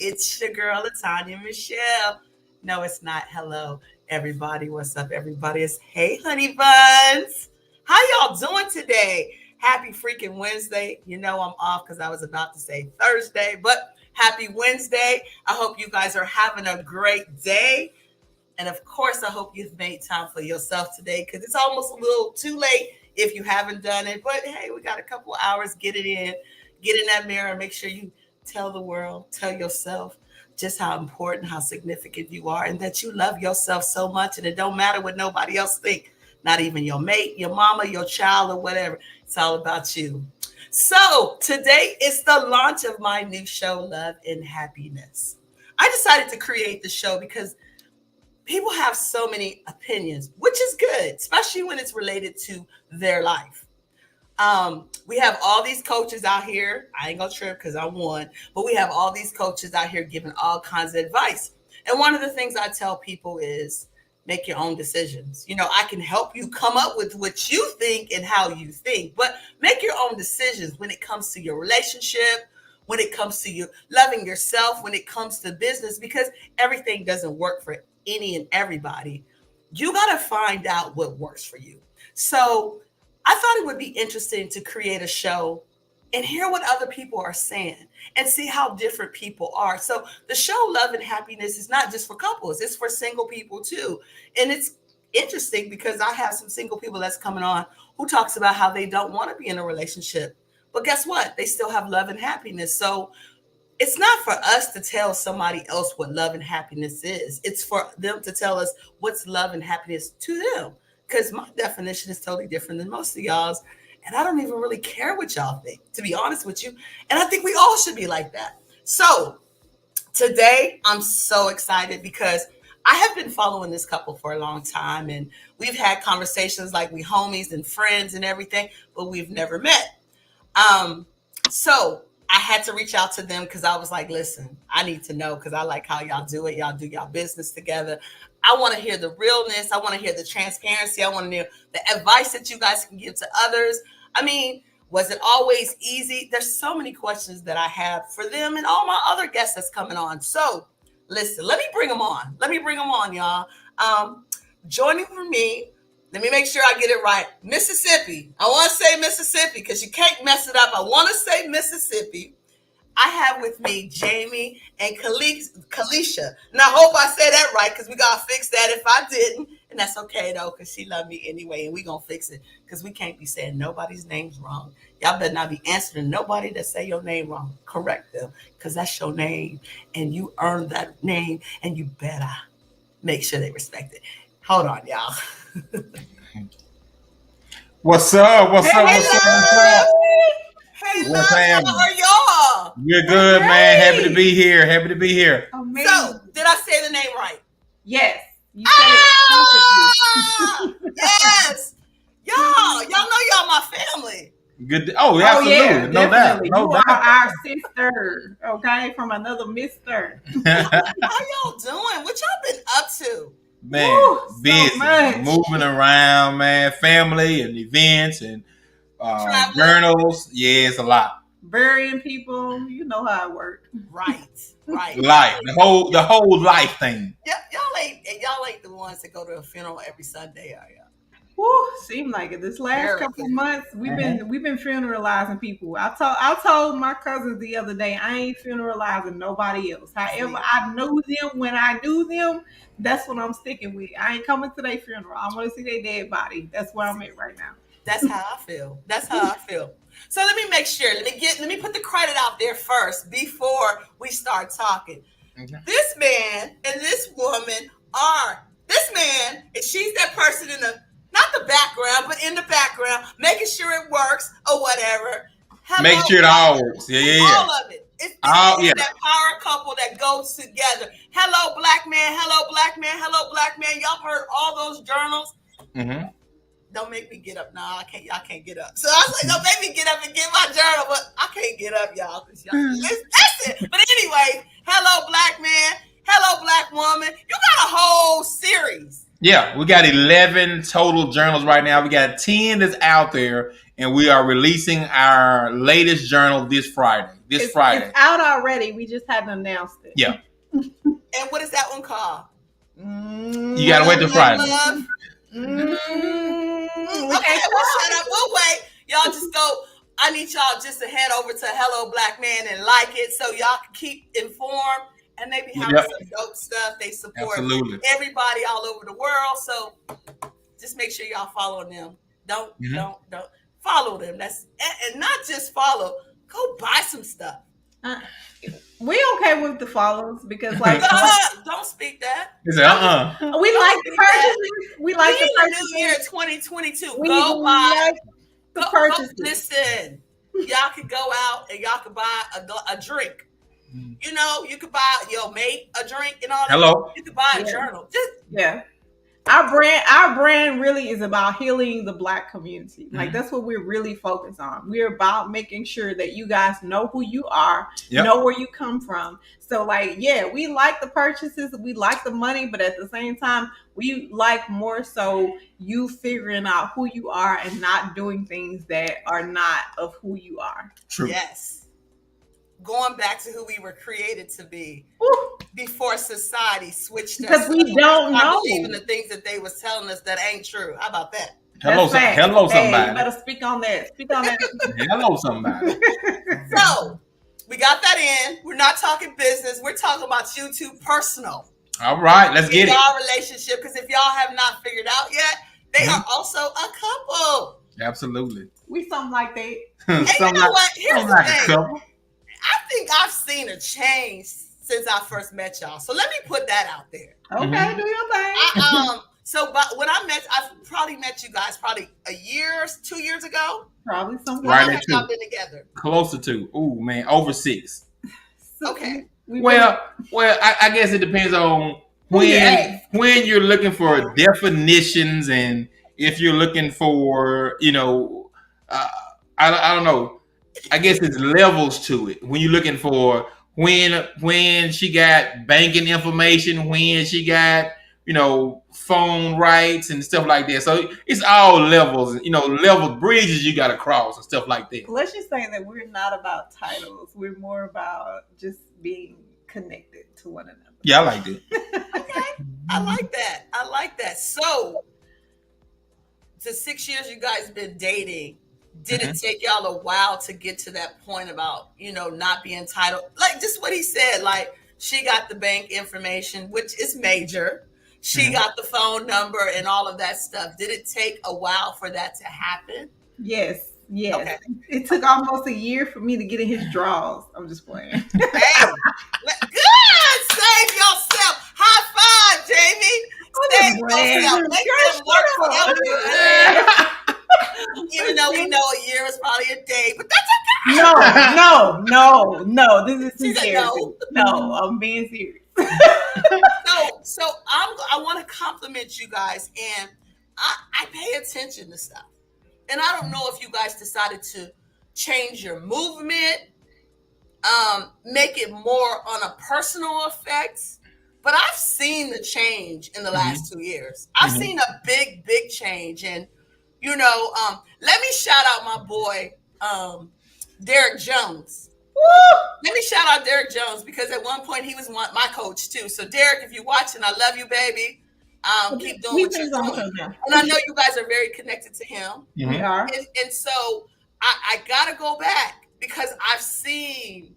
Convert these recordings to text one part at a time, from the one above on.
It's your girl, Latanya Michelle. No, it's not. Hello, everybody. What's up, everybody? It's Hey, Honey Buns. How y'all doing today? Happy freaking Wednesday. You know I'm off because I was about to say Thursday, but happy Wednesday. I hope you guys are having a great day. And of course, I hope you've made time for yourself today because it's almost a little too late if you haven't done it. But hey, we got a couple hours. Get it in. Get in that mirror and make sure you tell the world, tell yourself just how important, how significant you are, and that you love yourself so much. And it don't matter what nobody else think, not even your mate, your mama, your child, or whatever. It's all about you. So today is the launch of my new show, Love and Happiness. I decided to create the show because people have so many opinions, which is good, especially when it's related to their life. We have all these coaches out here. I ain't gonna trip because I'm one, but we have all these coaches out here giving all kinds of advice. And one of the things I tell people is make your own decisions. You know, I can help you come up with what you think and how you think, but make your own decisions when it comes to your relationship, when it comes to you loving yourself, when it comes to business, because everything doesn't work for any and everybody. You got to find out what works for you. So I thought it would be interesting to create a show and hear what other people are saying and see how different people are. So the show Love and Happiness is not just for couples, it's for single people too. And it's interesting because I have some single people that's coming on who talks about how they don't want to be in a relationship. But guess what? They still have love and happiness. So it's not for us to tell somebody else what love and happiness is. It's for them to tell us what's love and happiness to them. Because my definition is totally different than most of y'all's. And I don't even really care what y'all think, to be honest with you. And I think we all should be like that. So today, I'm so excited because I have been following this couple for a long time. And we've had conversations like we homies and friends and everything, but we've never met. So I had to reach out to them because I was like, listen, I need to know because I like how y'all do it. Y'all do y'all business together. I want to hear the realness. I want to hear the transparency. I want to hear the advice that you guys can give to others. I mean, was it always easy? There's so many questions that I have for them and all my other guests that's coming on. So listen, let me bring them on. Let me bring them on, y'all. Joining for me, let me make sure I get it right. Mississippi. I want to say Mississippi because you can't mess it up. I want to say Mississippi. I have with me Jamey and Calicia. And I hope I said that right because we got to fix that if I didn't. And that's okay, though, because she loved me anyway. And we going to fix it because we can't be saying nobody's name's wrong. Y'all better not be answering nobody that say your name wrong. Correct them because that's your name. And you earned that name. And you better make sure they respect it. Hold on, y'all. What's up? What's up? Hey, love, how are y'all? We're good, man. Happy to be here. Amazing. So, did I say the name right? Yes. You said it perfectly. Yes. Y'all know y'all my family. Good. Oh, absolutely. Yeah, no doubt. You are our sister, okay? From another mister. How y'all doing? What y'all been up to? Man, Woo, busy, so moving around, man, family and events and journals. Yeah, it's a lot. Burying people, you know how it works. Right. Life, the whole life thing. Y'all ain't the ones that go to a funeral every Sunday, are y'all? Woo, seemed like it. This last couple of months, we've been funeralizing people. I told my cousins the other day, I ain't funeralizing nobody else. However, I knew them when I knew them. That's what I'm sticking with. I ain't coming to their funeral. I want to see their dead body. That's where I'm at right now. That's how I feel. So let me make sure. Let me put the credit out there first before we start talking. Okay. This man and this woman and she's that person in the not the background, but in the background, making sure it works or whatever. Make sure it all works. Yeah. All of it. It's that power couple that goes together. Hello, black man. Hello, black man. Hello, black man. Y'all heard all those journals? Mm-hmm. Don't make me get up. No, I can't. Y'all can't get up. So I was like, don't make me get up and get my journal, but I can't get up, y'all. That's it. But anyway, hello, black man. Hello, black woman. You got a whole series. Yeah, we got 11 total journals right now. We got 10 that's out there, and we are releasing our latest journal this Friday. this Friday. It's out already. We just hadn't announced it. Yeah. And what is that one called? You gotta wait till Friday. Okay, well, shut up. We'll wait. Y'all just go. I need y'all just to head over to Hello Black Man and like it so y'all can keep informed and maybe have some dope stuff. They support everybody all over the world. So just make sure y'all follow them. Don't follow them. That's and not just follow. Go buy some stuff. We okay with the follows because like don't speak that. We like the purchases. We like the purchases. New year 2022. Go buy the purchases. Listen, y'all can go out and y'all can buy a drink. You know, you could buy your mate a drink and all that. Hello. You could buy a journal. Our brand really is about healing the Black community. Like that's what we're really focused on. We're about making sure that you guys know who you are, know where you come from. So like, we like the purchases, we like the money, but at the same time, we like more so you figuring out who you are and not doing things that are not of who you are. True. Yes. Going back to who we were created to be before society switched us. Because we don't know. Even the things that they was telling us that ain't true. How about that? Hello, somebody. You better speak on that. Hello, somebody. So, we got that in. We're not talking business. We're talking about YouTube personal. All right, let's get it. Y'all relationship, because if y'all have not figured out yet, they are also a couple. Absolutely. We something like that. And you know what? Here's the thing. I think I've seen a change since I first met y'all. So let me put that out there. Okay, do your thing. But when I've probably met you guys probably 2 years ago. Probably something. Right at 2. Y'all been together. Close to 2. Ooh, man, over 6. Okay. Well, I guess it depends on when you're looking for definitions and if you're looking for, I don't know. I guess it's levels to it. When you're looking for when she got banking information, when she got, phone rights and stuff like that. So it's all levels, level bridges you got to cross and stuff like that. Let's just say that we're not about titles. We're more about just being connected to one another. Yeah, I like that. Okay. I like that. So the 6 years you guys been dating, did it take y'all a while to get to that point about, not being entitled? Like just what he said, like she got the bank information, which is major. She got the phone number and all of that stuff. Did it take a while for that to happen? Yes. Okay. It took almost a year for me to get in his drawers. I'm just playing. Hey, good. Save yourself. High five, Jamey. Save yourself. Make them work for you. Even though we know a year is probably a day, but that's okay. No. This is serious. No, I'm being serious. So I want to compliment you guys, and I pay attention to stuff. And I don't know if you guys decided to change your movement, make it more on a personal effect. But I've seen the change in the last 2 years. I've seen a big change, and let me shout out my boy, Derek Jones. Woo! Let me shout out Derek Jones because at one point he was my coach too. So Derek, if you're watching, I love you, baby. Keep doing what you're doing. And I know you guys are very connected to him. We are. And so I gotta go back because I've seen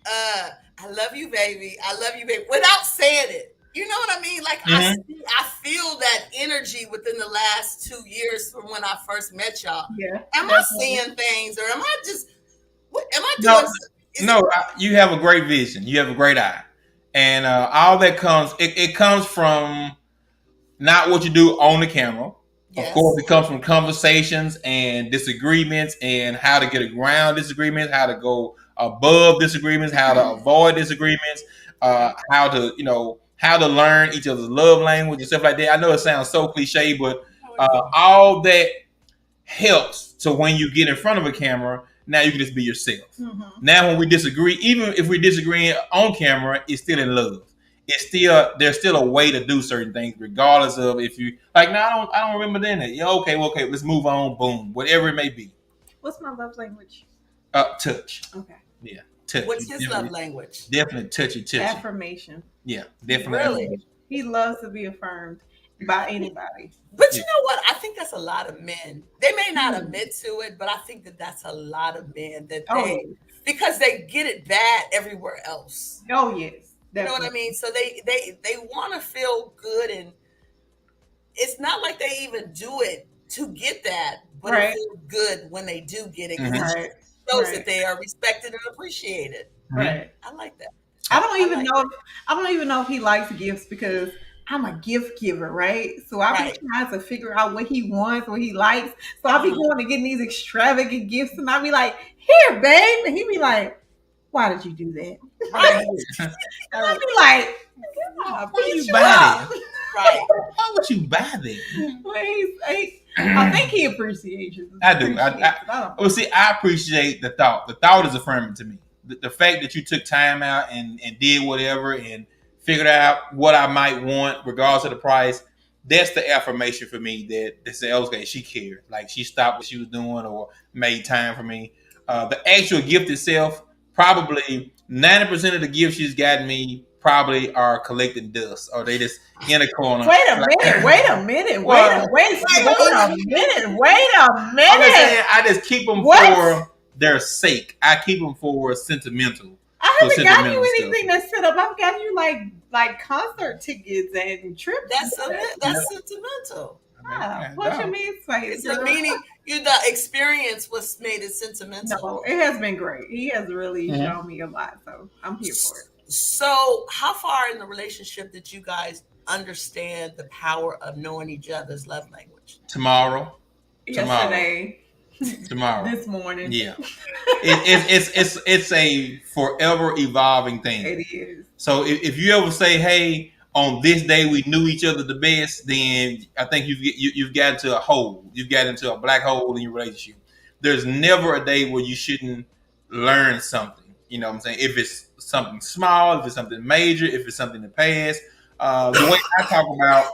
I love you, baby. I love you, baby. Without saying it. You know what I mean? Like I feel that energy within the last 2 years from when I first met y'all. Yeah. Am I seeing things or am I just am I doing? No, you have a great vision. You have a great eye, and all that comes. It comes from not what you do on the camera. Yes. Of course, it comes from conversations and disagreements, and how to get around disagreements, how to go above disagreements, how to avoid disagreements, how to learn each other's love language and stuff like that. I know it sounds so cliche, but all that helps. So when you get in front of a camera, now you can just be yourself. Mm-hmm. Now, when we disagree, even if we're disagreeing on camera, it's still in love. There's still a way to do certain things, regardless of if you like. No, I don't remember doing that. Yeah, okay, let's move on. Boom, whatever it may be. What's my love language? Touch. Okay. Yeah. Touch. What's his love language? Definitely touchy. Affirmation. Yeah, definitely. Really? He loves to be affirmed by anybody. But you know what? I think that's a lot of men. They may not admit to it, but I think that that's a lot of men that they because they get it bad everywhere else. Oh yes, definitely. You know what I mean? So they want to feel good, and it's not like they even do it to get that, but it feels good when they do get it because it shows that they are respected and appreciated. Right. I like that. I don't even know if he likes gifts because I'm a gift giver, right? So I be trying to figure out what he wants, what he likes. So I be going to getting these extravagant gifts, and I be like, "Here, babe," and he be like, "Why did you do that?" Right. And I be like, "Why you buy it? Right? Why would you buy that?" I think he appreciates it. I do. Well, see, I appreciate the thought. The thought is affirming to me. The fact that you took time out and did whatever and figured out what I might want, regardless of the price, that's the affirmation for me that says, okay, she cared. Like she stopped what she was doing or made time for me. The actual gift itself, probably 90% of the gifts she's gotten me probably are collecting dust, or they just in a corner. Wait a minute. Wait a minute. I just keep them for their sake. I keep them for sentimental. I haven't gotten you anything that's set up. I've gotten you like concert tickets and trips. That's sentimental. What you mean? It's the meaning. The experience was made it sentimental. No, it has been great. He has really shown me a lot, so I'm here for it. So, how far in the relationship did you guys understand the power of knowing each other's love language? Tomorrow. Yesterday. Tomorrow. This morning. Yeah. It's a forever evolving thing. It is. So if you ever say, hey, on this day we knew each other the best, then I think you've got into a hole. You've got into a black hole in your relationship. There's never a day where you shouldn't learn something. You know what I'm saying? If it's something small, if it's something major, if it's something in the past. The way I talk about,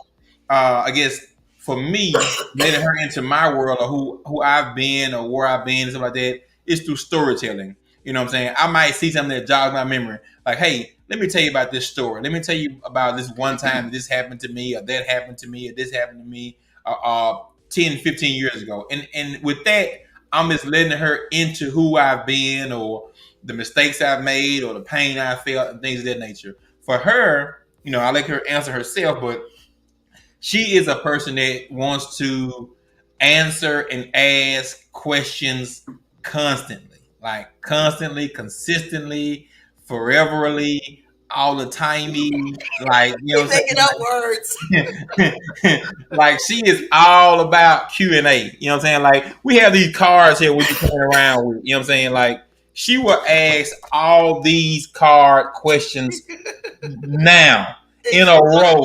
I guess, for me, letting her into my world or who I've been or where I've been and stuff like that is through storytelling. You know what I'm saying? I might see something that jogs my memory. Like, hey, let me tell you about this story. Let me tell you about this one time this happened to me or that happened to me or this happened to me 10, 15 years ago. And with that, I'm just letting her into who I've been or the mistakes I've made or the pain I felt and things of that nature. For her, I let her answer herself, but she is a person that wants to answer and ask questions constantly, consistently, foreverly, all the timey, making up words. Like she is all about Q&A. You know what I'm saying? Like we have these cards here we can play around with. You know what I'm saying? Like she will ask all these card questions now. In a row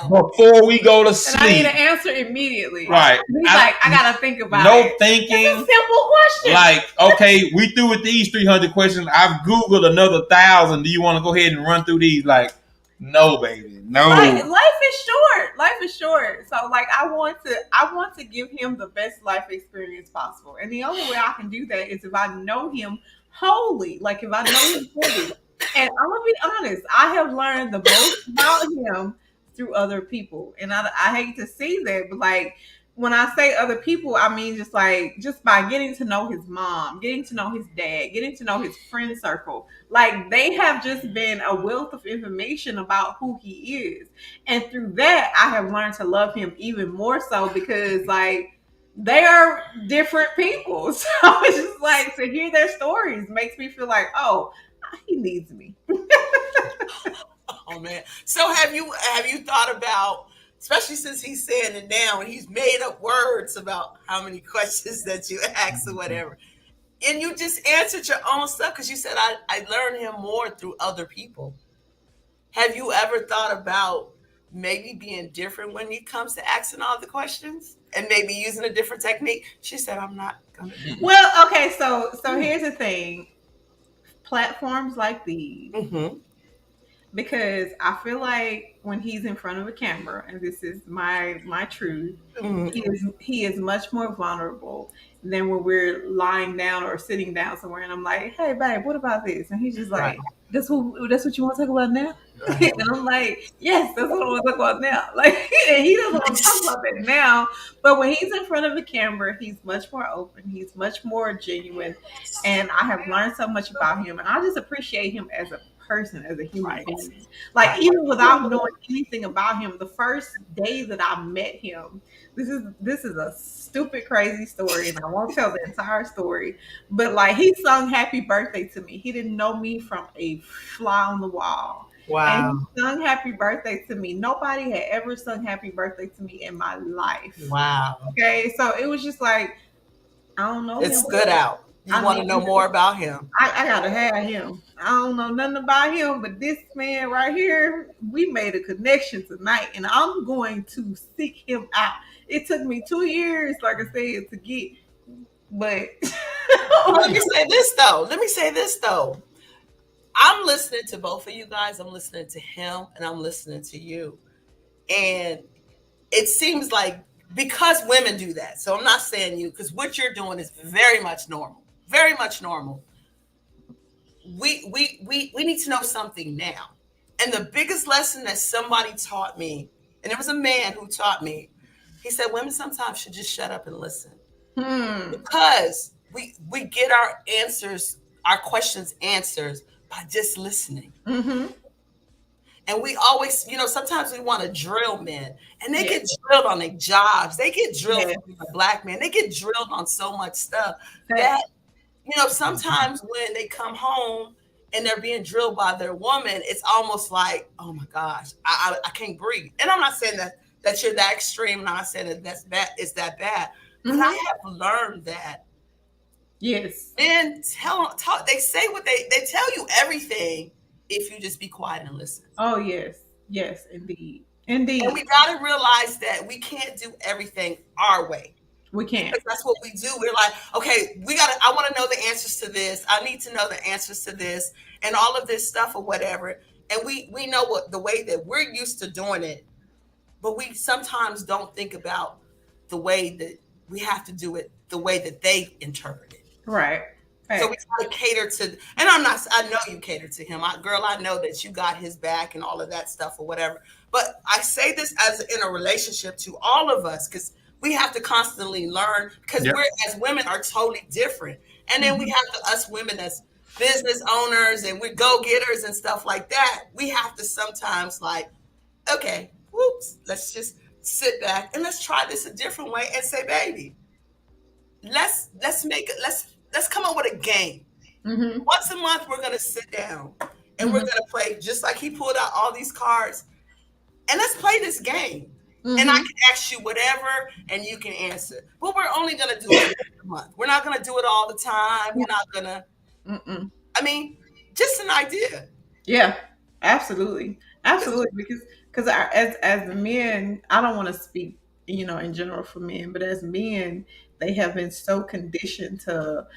before we go to sleep. And I need an answer immediately. Right. He's I gotta think about it. No thinking. It's a simple question. Like, okay, we through with these 300 questions. I've Googled another 1,000. Do you want to go ahead and run through these? Like, no, baby. No. Life is short. Life is short. So I want to give him the best life experience possible. And the only way I can do that is if I know him wholly. Like if I know him fully. And I'm gonna be honest, I have learned the most about him through other people. And I hate to say that, but when I say other people, I mean just by getting to know his mom, getting to know his dad, getting to know his friend circle. They have just been a wealth of information about who he is. And through that, I have learned to love him even more so because they are different people. So it's just to hear their stories makes me feel like, oh, he needs me. Oh man. So have you thought about, especially since he's saying it now and he's made up words about how many questions that you ask or whatever, and you just answered your own stuff because you said I learned him more through other people. Have you ever thought about maybe being different when it comes to asking all the questions and maybe using a different technique? She said, I'm not gonna do that. Well, okay, so here's the thing. Platforms like these, because I feel like when he's in front of a camera, and this is my truth, he is much more vulnerable than when we're lying down or sitting down somewhere, and I'm like, hey babe, what about this? And he's just Right. like, that's what you want to talk about now? Right. And I'm like, yes, that's what I want to talk about now. Like, and he doesn't want to talk about that now. But when he's in front of a camera, he's much more open. He's much more genuine. And I have learned so much about him. And I just appreciate him as a person, as a human Right. being. Like, Right. even without knowing anything about him, the first day that I met him, this is a stupid, crazy story, and I won't tell the entire story. But like, he sung "Happy Birthday" to me. He didn't know me from a fly on the wall, and Wow. he sung "Happy Birthday" to me. Nobody had ever sung "Happy Birthday" to me in my life. Wow. Okay, so it was just like, I don't know It him. stood out. You I want to need know him. more about him. I gotta have him. I don't know nothing about him, but this man right here, we made a connection tonight, and I'm going to seek him out. It took me 2 years, like I said, to get, but Let me say this though. I'm listening to both of you guys. I'm listening to him and I'm listening to you. And it seems like because women do that. So I'm not saying you, because what you're doing is very much normal. Very much normal. We need to know something now. And the biggest lesson that somebody taught me, and it was a man who taught me, he said women sometimes should just shut up and listen. Because we get our answers, our questions answers by just listening. And we always, sometimes we want to drill men, and they get drilled on their jobs. They get drilled from being a black man. They get drilled on so much stuff that, sometimes when they come home and they're being drilled by their woman, it's almost like, oh my gosh, I can't breathe. And I'm not saying that you're that extreme. I'm not saying that it's that bad. But I have learned that. Yes. Men talk. They say what they tell you everything if you just be quiet and listen. Oh yes, yes, indeed. And we got to realize that we can't do everything our way. We can't. Because that's what we do. We're like, okay, I want to know the answers to this. I need to know the answers to this and all of this stuff or whatever. And we know what the way that we're used to doing it, but we sometimes don't think about the way that we have to do it, the way that they interpret it. Right. So we try to cater to, and I know you cater to him. I know that you got his back and all of that stuff or whatever. But I say this as in a relationship to all of us, because we have to constantly learn, because we're, as women, are totally different. And then we have us women as business owners and we're go-getters and stuff like that. We have to sometimes like, okay, whoops, let's just sit back and let's try this a different way and say, baby, let's come up with a game. Once a month, we're gonna sit down and we're gonna play, just like he pulled out all these cards, and let's play this game. And I can ask you whatever, and you can answer. But we're only gonna do it once a month. We're not gonna do it all the time. We're not gonna. I mean, just an idea. Yeah, absolutely, because as the men, I don't want to speak, in general for men, but as men, they have been so conditioned to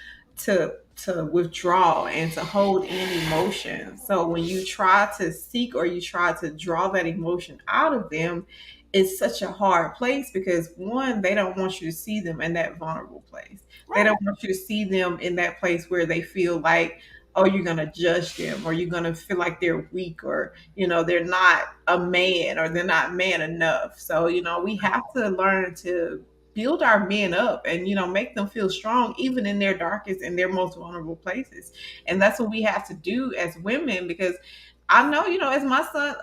withdraw and to hold in emotion. So when you try to seek or you try to draw that emotion out of them, it's such a hard place, because one, they don't want you to see them in that vulnerable place. They don't want you to see them in that place where they feel like, oh, you're going to judge them, or you're going to feel like they're weak, or, they're not a man, or they're not man enough. So, we have to learn to build our men up and, make them feel strong, even in their darkest and their most vulnerable places. And that's what we have to do as women, because I know, as my sons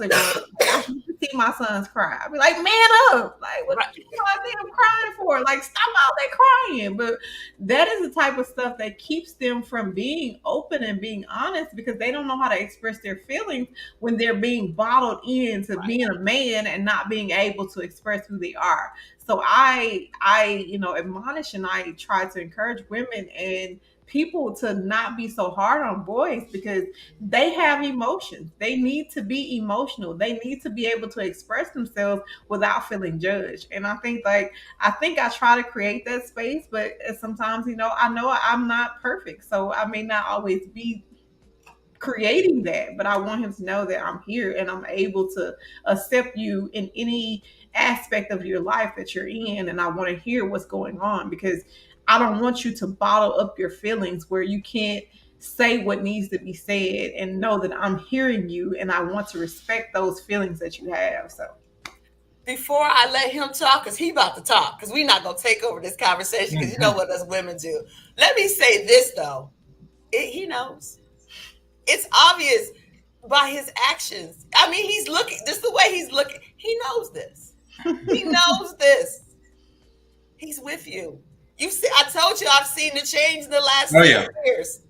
are growing, I used to see my sons cry. I'd be like, man up. Like, what I see them crying for? Like, stop out there crying. But that is the type of stuff that keeps them from being open and being honest, because they don't know how to express their feelings when they're being bottled into being a man and not being able to express who they are. So I admonish and I try to encourage women and people to not be so hard on boys, because they have emotions. They need to be emotional. They need to be able to express themselves without feeling judged. And I think I try to create that space, but sometimes, I know I'm not perfect. So I may not always be creating that, but I want him to know that I'm here and I'm able to accept you in any aspect of your life that you're in, and I want to hear what's going on, because I don't want you to bottle up your feelings where you can't say what needs to be said, and know that I'm hearing you and I want to respect those feelings that you have. So before I let him talk, because he about to talk, because we're not going to take over this conversation, because you know what us women do. Let me say this, though. He knows. It's obvious by his actions. I mean, he's looking, just the way he's looking. He knows this. He knows this. He's with you. You see, I told you I've seen the change in the last 6 years.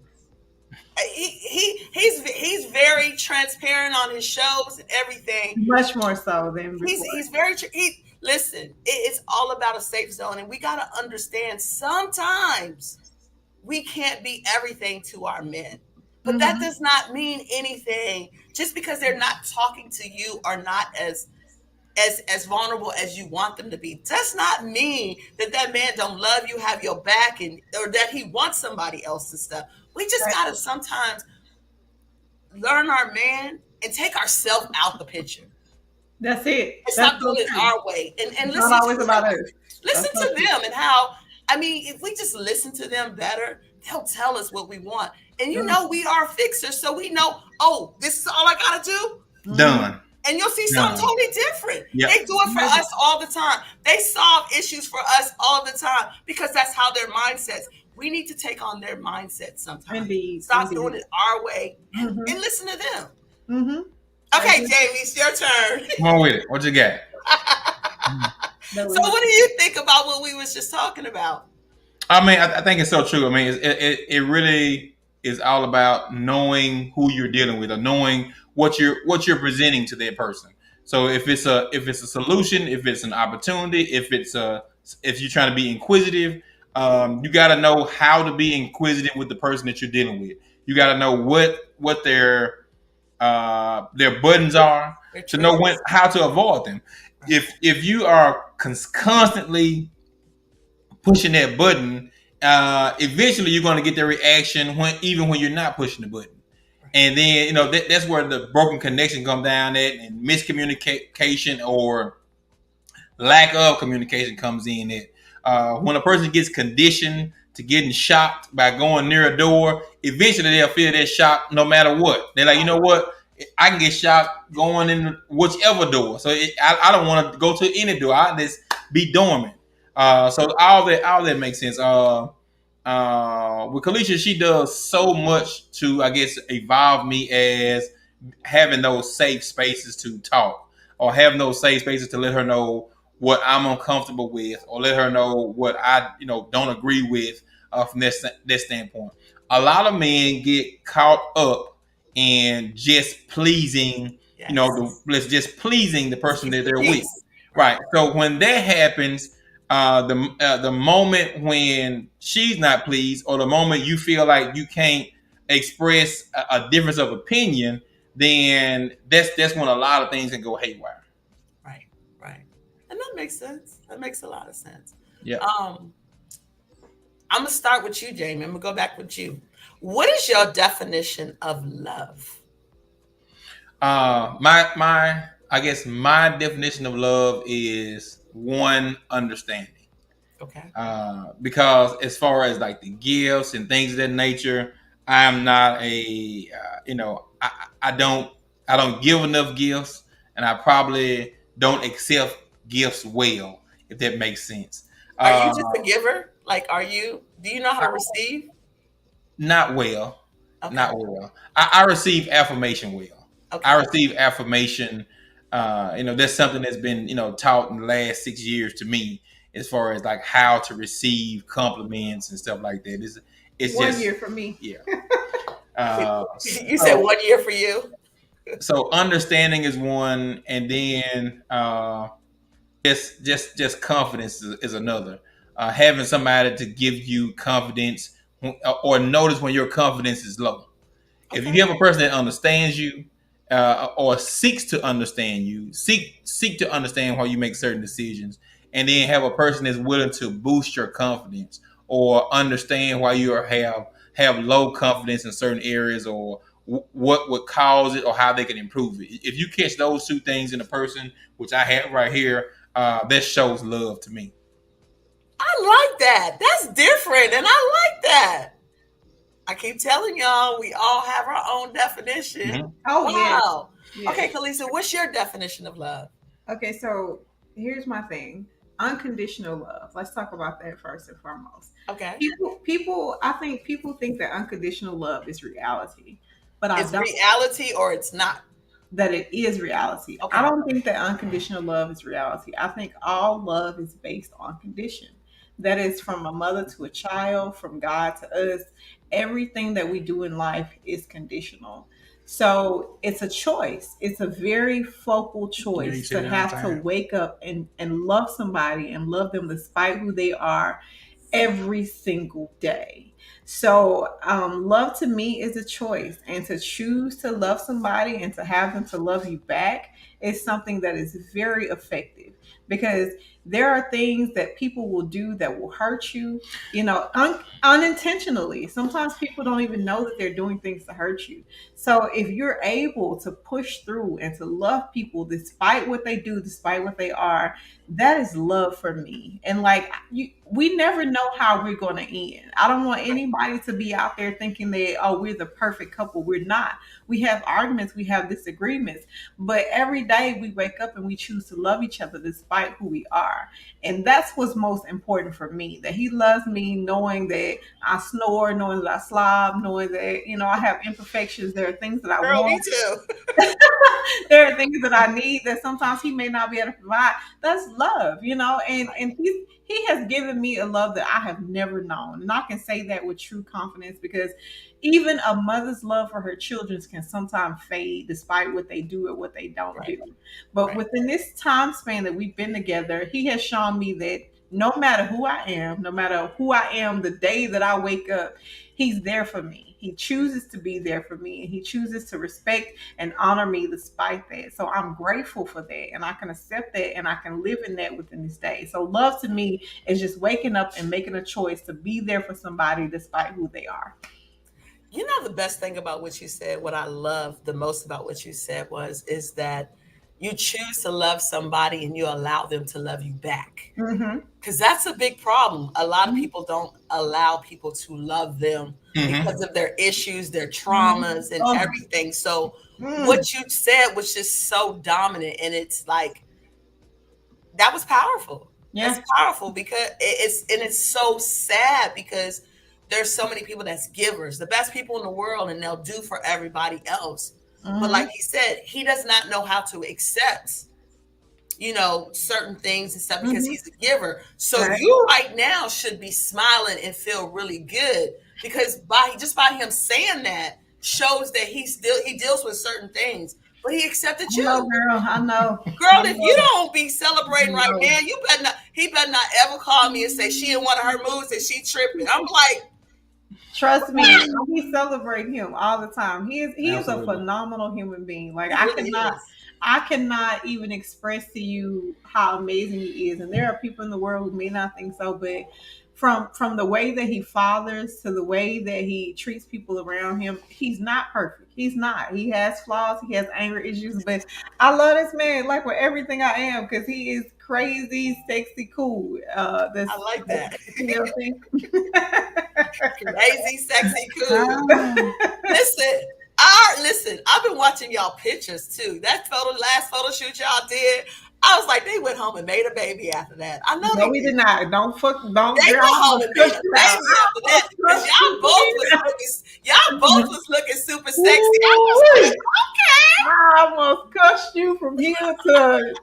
He's very transparent on his shows and everything. Much more so than before. He's very listen. It's all about a safe zone, and we got to understand sometimes we can't be everything to our men, but that does not mean anything. Just because they're not talking to you or not as vulnerable as you want them to be, does not mean that man don't love you, have your back, or that he wants somebody else's stuff. We just gotta sometimes learn our man and take ourselves out the picture. That's it. And stop doing it our way. And listen not always about us. Listen to them and how. I mean, if we just listen to them better, they'll tell us what we want. And you know, we are fixers, so we know. Oh, this is all I gotta do. Done. And you'll see something totally different. Yep. They do it for us all the time. They solve issues for us all the time because that's how their mindsets. We need to take on their mindset sometimes. Indeed. Stop doing it our way and listen to them. Okay, Jamey, it's your turn. Come on with it. What you got? So what do you think about what we was just talking about? I mean, I think it's so true. I mean, it really is all about knowing who you're dealing with, or knowing what you're presenting to that person. So if it's a solution, if it's an opportunity, if you're trying to be inquisitive, you got to know how to be inquisitive with the person that you're dealing with. You got to know what their buttons are, to know how to avoid them. If you are constantly pushing that button, eventually you're going to get the reaction even when you're not pushing the button. And then, that's where the broken connection comes down at, and miscommunication or lack of communication comes in at. When a person gets conditioned to getting shocked by going near a door, eventually they'll feel that shock no matter what. They're like, you know what? I can get shocked going in whichever door. So I don't want to go to any door. I just be dormant. So all that makes sense. With Calicia, she does so much to, I guess, evolve me as having those safe spaces to talk, or having those safe spaces to let her know what I'm uncomfortable with, or let her know what I, don't agree with from that standpoint. A lot of men get caught up in just pleasing, just pleasing the person that they're with. Right. So when that happens, the moment when she's not pleased, or the moment you feel like you can't express a difference of opinion, then that's when a lot of things can go haywire. Right. And that makes sense. That makes a lot of sense. Yeah. I'm gonna start with you, Jamey. I'm gonna go back with you. What is your definition of love? I guess my definition of love is one, understanding. Okay. Because as far as like the gifts and things of that nature, I'm not I don't give enough gifts, and I probably don't accept gifts well, if that makes sense. Are you just a giver? Like, do you know how to receive? Not well. Okay. Not well. I receive affirmation well. Okay. I receive affirmation. That's something that's been, taught in the last 6 years to me, as far as like how to receive compliments and stuff like that. It's 1 just year for me. Yeah. You said 1 year for you. So understanding is one, and then just confidence is another. Having somebody to give you confidence, or notice when your confidence is low. Okay. If you have a person that understands you, or seeks to understand you, seek to understand why you make certain decisions, and then have a person that's willing to boost your confidence, or understand why you have low confidence in certain areas, or what would cause it or how they can improve it. If you catch those two things in a person, which I have right here, that shows love to me. I like that. That's different, and I like that. I keep telling y'all, we all have our own definition. Mm-hmm. Oh, wow. Yeah. Okay, Calicia, what's your definition of love? Okay, so here's my thing. Unconditional love. Let's talk about that first and foremost. Okay. I think people think that unconditional love is reality, but it's reality or it's not. That it is reality. Okay. I don't think that unconditional love is reality. I think all love is based on condition. That is from a mother to a child, from God to us. Everything that we do in life is conditional. So it's a choice. It's a very focal choice to have to wake up and love somebody and love them despite who they are every single day. So love to me is a choice, and to choose to love somebody and to have them to love you back is something that is very effective, because there are things that people will do that will hurt you, unintentionally. Sometimes people don't even know that they're doing things to hurt you. So if you're able to push through and to love people despite what they do, despite what they are, that is love for me. And we never know how we're going to end. I don't want anybody to be out there thinking that, we're the perfect couple. We're not. We have arguments, we have disagreements, but every day we wake up and we choose to love each other despite who we are. And that's what's most important for me, that he loves me knowing that I snore, knowing that I slob, knowing that, I have imperfections. There are things that I want. Me too. There are things that I need that sometimes he may not be able to provide. That's love, and he has given me a love that I have never known. And I can say that with true confidence, because even a mother's love for her children can sometimes fade despite what they do or what they don't do. But within this time span that we've been together, he has shown me that no matter who I am, the day that I wake up, he's there for me. He chooses to be there for me, and he chooses to respect and honor me despite that. So I'm grateful for that, and I can accept that, and I can live in that within this day. So love to me is just waking up and making a choice to be there for somebody despite who they are. The best thing about what you said, what I love the most about what you said is that you choose to love somebody and you allow them to love you back. Because that's a big problem. A lot of people don't allow people to love them because of their issues, their traumas, and everything. So what you said was just so dominant, and it's like, that was powerful. Yeah. It's powerful because it's so sad, because there's so many people that's givers, the best people in the world, and they'll do for everybody else. But like he said, he does not know how to accept, certain things and stuff, because he's a giver. So you right now should be smiling and feel really good, because by him saying that shows that he deals with certain things, but he accepted you. I know, girl. I know. Girl, if you don't be celebrating right now, he better not ever call me and say she in one of her moods and she tripping. I'm like, trust me, we celebrate him all the time. He is a phenomenal human being. Like, I cannot even express to you how amazing he is. And there are people in the world who may not think so, but from the way that he fathers to the way that he treats people around him, he's not perfect. He's not. He has flaws. He has anger issues. But I love this man like with everything I am, because he is crazy, sexy, cool. I like that. You know what I'm saying? Crazy, sexy, cool. Listen, I've been watching y'all pictures too. That last photo shoot y'all did, I was like, they went home and made a baby after that. I know. No, we did not. Don't. They went home and made a baby after that, because y'all both was looking super sexy. I was like, okay. I almost cussed you from here to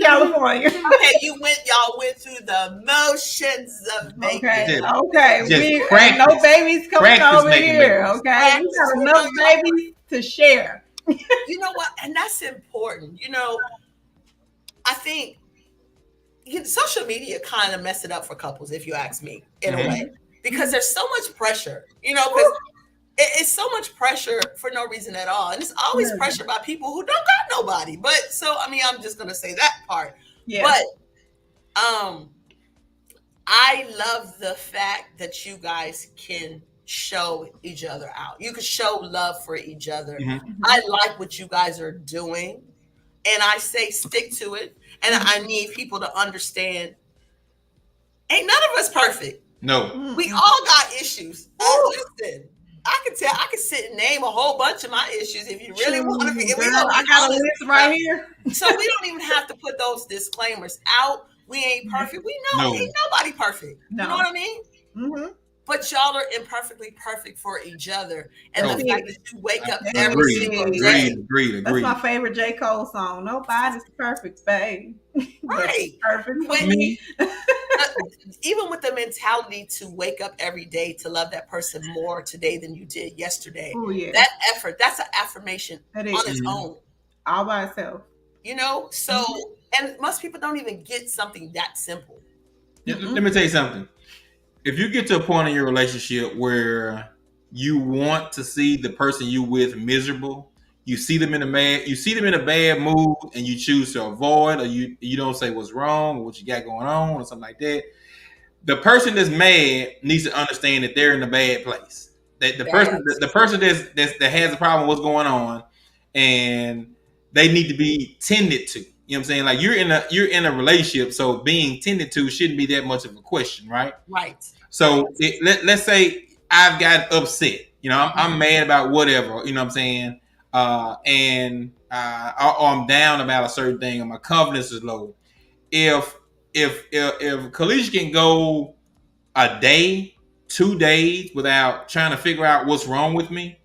California. Okay, y'all went through the motions of making. Okay. No babies coming over here. Babies. Okay, we got enough babies to share. You know what? And that's important. I think social media kind of messed it up for couples, if you ask me, in a way, because there's so much pressure, because it's so much pressure for no reason at all. And it's always pressure by people who don't got nobody. But I'm just going to say that part. Yeah. But I love the fact that you guys can show each other out. You can show love for each other. Mhm. I like what you guys are doing, and I say stick to it. And I need people to understand. Ain't none of us perfect. No. We all got issues. Listen, I can sit and name a whole bunch of my issues if you really want to be. I got a list right here. So we don't even have to put those disclaimers out. We ain't perfect. We know ain't nobody perfect. No. You know what I mean? Mm-hmm. But y'all are imperfectly perfect for each other. And the fact that you wake up every single day. Agreed. That's my favorite J. Cole song. Nobody's perfect, babe. Right. Perfect for me. Even with the mentality to wake up every day to love that person more today than you did yesterday. Oh, yeah. That effort, that's an affirmation on its own. All by itself. You know? So, and most people don't even get something that simple. Let me tell you something. If you get to a point in your relationship where you want to see the person you with miserable, you see them in a bad mood, and you choose to avoid, or you don't say what's wrong or what you got going on or something like that. The person that's mad needs to understand that they're in a bad place. That the person that has a problem with what's going on, and they need to be tended to. You know what I'm saying? Like you're in a relationship, so being tended to shouldn't be that much of a question, right? Right. So let's say I've got upset. You know, I'm mad about whatever. You know what I'm saying? Or I'm down about a certain thing, or my confidence is low. If Calicia can go a day, 2 days without trying to figure out what's wrong with me,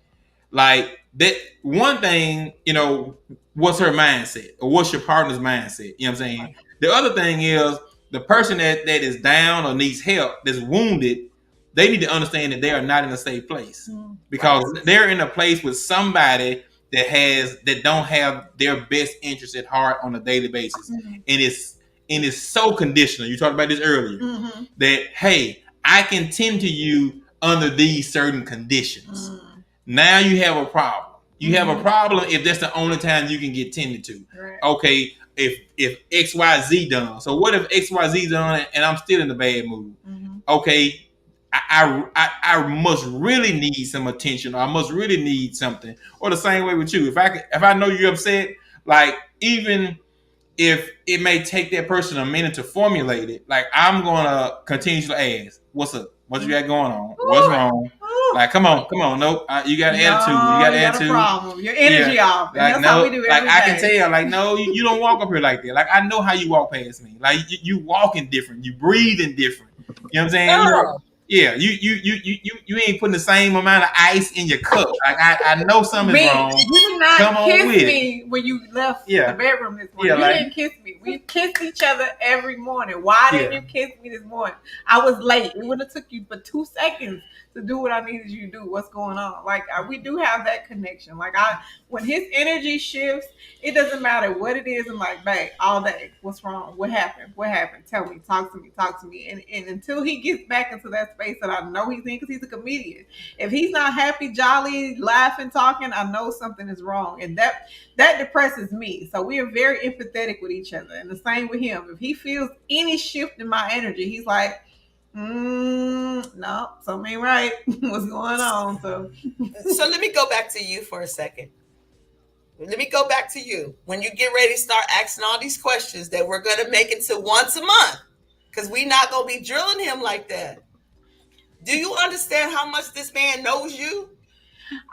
like that one thing, you know, what's her mindset or what's your partner's mindset? You know what I'm saying? Right. The other thing is the person that is down or needs help, that's wounded, they need to understand that they are not in a safe place because they're in a place with somebody that don't have their best interest at heart on a daily basis, and it's so conditional. You talked about this earlier that hey, I can tend to you under these certain conditions. Now you have a problem. You have a problem if that's the only time you can get tended to. Right. Okay, if XYZ done. So what if XYZ done and I'm still in a bad mood? Okay, I must really need some attention, or I must really need something. Or the same way with you. If I know you're upset, like even if it may take that person a minute to formulate it, like I'm gonna continue to ask, "What's up? What you got going on? What's wrong?" Like, come on. Nope. You got attitude. You got attitude. A problem. Your energy off. Like, that's how we do it. Like, I can tell. Like, no, you don't walk up here like that. Like, I know how you walk past me. Like, you walking different. You breathing different. You know what I'm saying? Yeah. You ain't putting the same amount of ice in your cup. Like, I know something's wrong. You did not kiss me when you left the bedroom this morning. You didn't kiss me. We kissed each other every morning. Why didn't you kiss me this morning? I was late. It would have took you for 2 seconds to do what I needed you to do. What's going on? Like we do have that connection. Like when his energy shifts, it doesn't matter what it is. I'm like, babe, all day. What's wrong? What happened? Tell me. Talk to me. And until he gets back into that space that I know he's in, because he's a comedian. If he's not happy, jolly, laughing, talking, I know something is wrong, and that depresses me. So we are very empathetic with each other, and the same with him. If he feels any shift in my energy, he's like, no, something ain't right. What's going on? So let me go back to you for a second. Let me go back to you. When you get ready to start asking all these questions that we're going to make it to once a month, because we're not going to be drilling him like that. Do you understand how much this man knows you?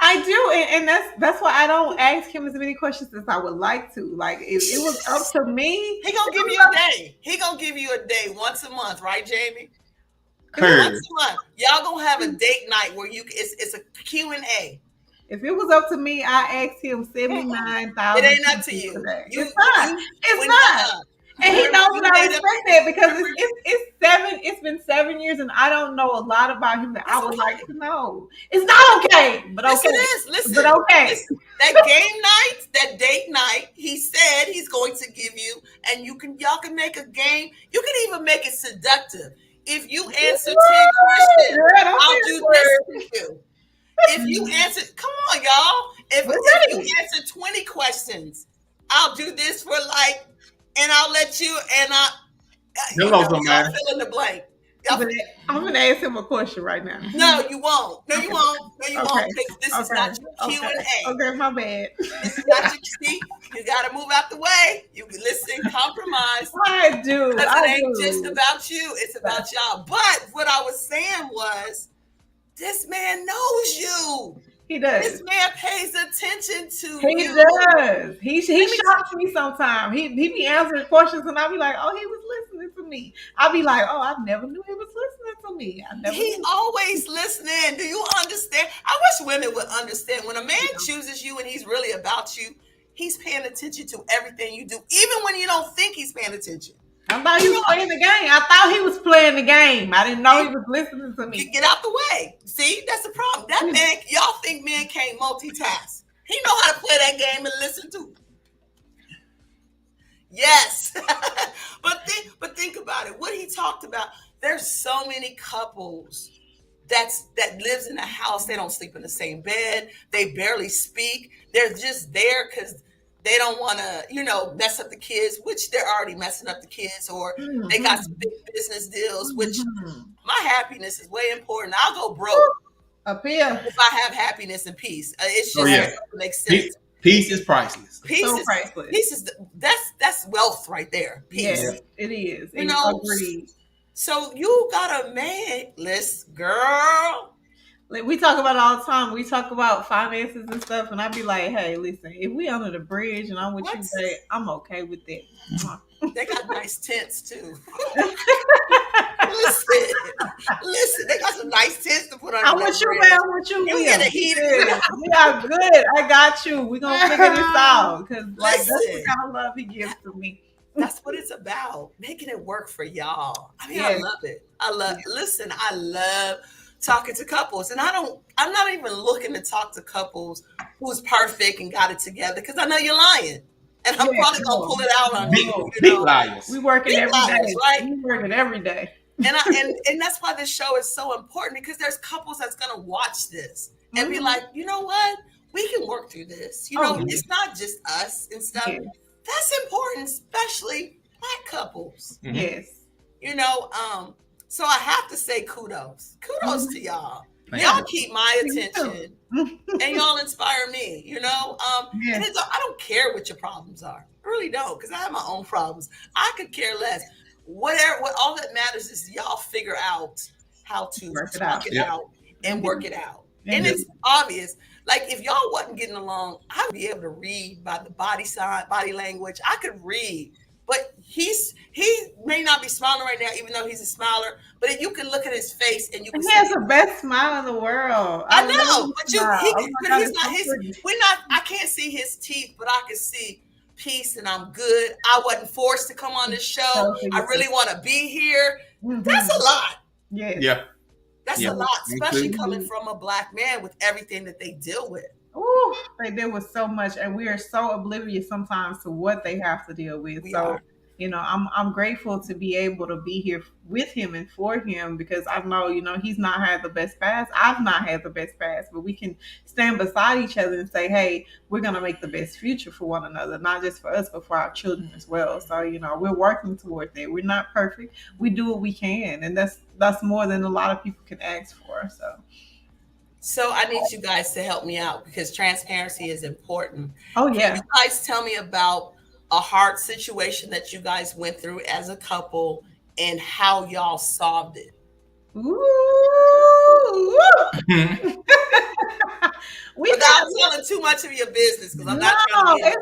I do, and that's why I don't ask him as many questions as I would like to. Like, if it was up to me, he gonna give you a day. He gonna give you a day once a month, right, Jamey? Once a month, y'all gonna have a date night where it's a Q&A. If it was up to me, I asked him 79,000. It ain't up to you. It's not. It's not. And he knows that I respect that because it's been 7 years and I don't know a lot about him that I would like to know. It's not okay, but okay. Yes, it is. Listen, but okay. Listen, that game night, that date night, he said he's going to give you, and y'all can make a game. You can even make it seductive. If you answer 10 questions, I'll do this for you. If you answer, come on, y'all. If you answer 20 questions, I'll do this for and I'll let you, and I'll fill in the blank. I'm gonna ask him a question right now. No, you won't. No, you won't. No, you won't. This is not your Q&A. Okay, my bad. This is not your see. You got to move out the way. You can listen, compromise. I do. Because it ain't just about you. It's about y'all. But what I was saying was, this man knows you. He does. This man pays attention to you. He does. He shocks me sometimes. He be answering questions and I'll be like, oh, he was listening to me. I'll be like, oh, I never knew he was listening to me. He's always listening. Do you understand? I wish women would understand. When a man chooses you and he's really about you, he's paying attention to everything you do, even when you don't think he's paying attention. I thought he was playing the game. I thought he was playing the game. I didn't know he was listening to me. Get out the way. See, that's the problem. That man, y'all think men can't multitask. He know how to play that game and listen to it. Yes. but think about it. What he talked about, there's so many couples that lives in a house. They don't sleep in the same bed. They barely speak. They're just there because they don't want to, mess up the kids, which they're already messing up the kids, or they got some big business deals, which my happiness is way important. I'll go broke up here if I have happiness and peace. It's just it makes sense. Peace is priceless. Peace is priceless. Peace is that's wealth right there. Peace. Yes, it is. Agreed. So you got a man list, girl. Like we talk about it all the time. We talk about finances and stuff, and I be like, "Hey, listen, if we under the bridge and I'm with you, babe, I'm okay with that." They got nice tents too. listen, they got some nice tents to put on. I'm with you, man. I'm with you. We get a heater. We are good. I got you. We gonna figure this out because that's the kind of love he gives to me. That's what it's about, making it work for y'all. I mean, I love it. I love talking to couples, and I'm not even looking to talk to couples who's perfect and got it together because I know you're lying, and I'm probably gonna pull it out on you. Big liars. We working every day, right? We working every day, and that's why this show is so important because there's couples that's gonna watch this and be like, you know what, we can work through this. It's not just us and stuff. Yeah. That's important, especially black couples. Yes. So I have to say kudos to y'all. Y'all keep my attention and y'all inspire me, and I don't care what your problems are. I really don't, because I have my own problems. I could care less. What all that matters is y'all figure out how to talk it out and work it out. And it's obvious. Like if y'all wasn't getting along, I would be able to read by the body language. I could read. But he may not be smiling right now, even though he's a smiler. But you can look at his face and you can. He has the best smile in the world. I know, but he's not. I can't see his teeth, but I can see peace, and I'm good. I wasn't forced to come on this show. I really want to be here. That's a lot. Yeah. That's a lot, especially coming from a black man with everything that they deal with. Ooh, there was so much, and we are so oblivious sometimes to what they have to deal with. I'm grateful to be able to be here with him and for him because I know, he's not had the best past. I've not had the best past, but we can stand beside each other and say, hey, we're going to make the best future for one another, not just for us, but for our children as well. So, we're working toward that. We're not perfect. We do what we can. And that's more than a lot of people can ask for. So I need you guys to help me out because transparency is important. Oh, yeah. Can you guys tell me about a hard situation that you guys went through as a couple and how y'all solved it? Ooh. Without telling too much of your business, because I'm not trying to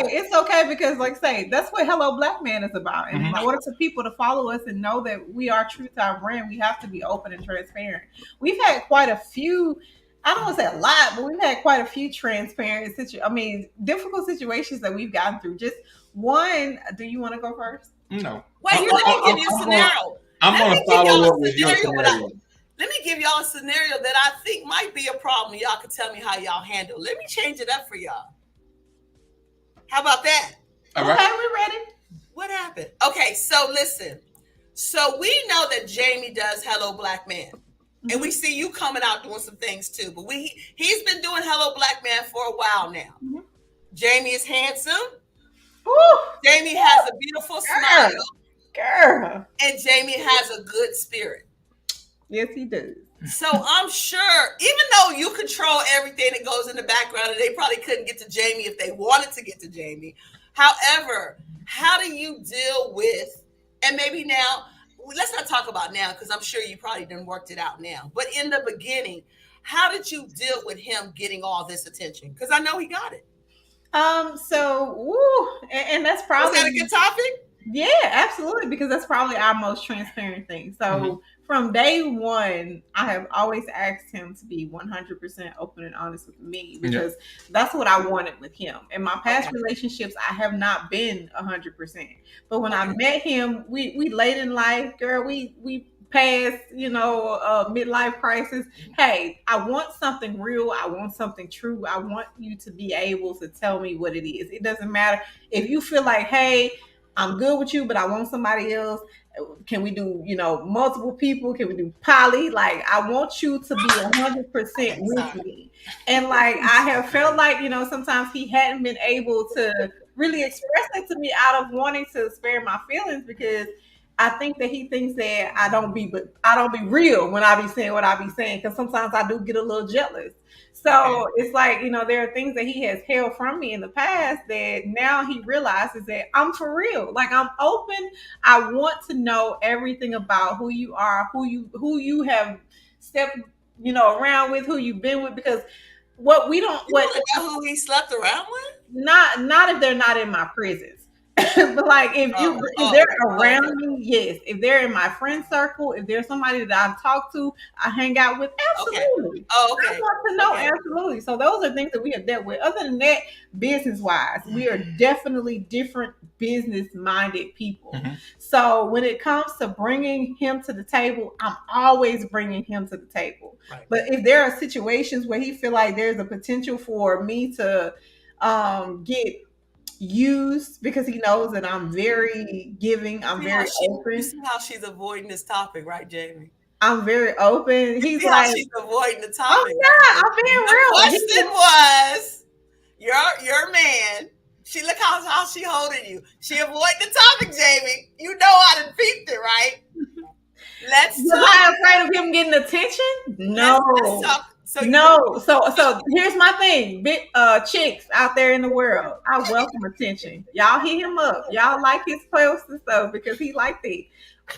it's okay because, like I say, that's what Hello Black Man is about. And in order for people to follow us and know that we are true to our brand, we have to be open and transparent. We've had quite a few. I don't want to say a lot, but we've had quite a few difficult situations that we've gotten through. Just one. Do you want to go first? No. Wait, let me give you a scenario. I'm going to follow up with your scenario. Let me give y'all a scenario that I think might be a problem. Y'all can tell me how y'all handle. Let me change it up for y'all. How about that? All right. Okay, we're ready. What happened? Okay, so listen. So we know that Jamey does Hello Black Man. And we see you coming out doing some things too. But he's been doing Hello Black Man for a while now. Mm-hmm. Jamey is handsome. Jamey has a beautiful smile. Girl. And Jamey has a good spirit. Yes, he does. So I'm sure, even though you control everything that goes in the background, and they probably couldn't get to Jamey if they wanted to get to Jamey. However, how do you deal with, and maybe now, let's not talk about now, because I'm sure you probably done worked it out now. But in the beginning, how did you deal with him getting all this attention? Because I know he got it. And that's probably, was that a good topic? Yeah, absolutely, because that's probably our most transparent thing. So from day one, I have always asked him to be 100% open and honest with me, because that's what I wanted with him. In my past relationships, I have not been 100%. But when I met him, we late in life, girl, we past, midlife crisis. Hey, I want something real. I want something true. I want you to be able to tell me what it is. It doesn't matter if you feel like, hey, I'm good with you, but I want somebody else. Can we do, multiple people? Can we do poly? Like, I want you to be 100% with me. And like, I have felt like, sometimes he hadn't been able to really express it to me out of wanting to spare my feelings, because I think that he thinks that I don't be real when I be saying what I be saying, because sometimes I do get a little jealous. So it's like, there are things that he has held from me in the past that now he realizes that I'm for real. Like, I'm open. I want to know everything about who you are, who you have stepped, around with, who you've been with, because who he slept around with? Not if they're not in my presence. But like, if they're around me, yes. If they're in my friend circle, if there's somebody that I've talked to, I hang out with, absolutely. I want to know, absolutely. So those are things that we have dealt with. Other than that, business wise, we are definitely different business minded people. So when it comes to bringing him to the table, I'm always bringing him to the table. Right. But if there are situations where he feel like there's a potential for me to get used, because he knows that I'm very giving, I'm very open. You see how she's avoiding this topic, right, Jamey? I'm very open. He's like, she's avoiding the topic. I'm being real. The question was, your man. Look how she holding you. She avoid the topic, Jamey. You know I done peeped it, right? Let's talk. Am I afraid of him getting attention? No. Let's talk. So here's my thing. Big chicks out there in the world, I welcome attention. Y'all hit him up. Y'all like his posts and stuff, because he liked it.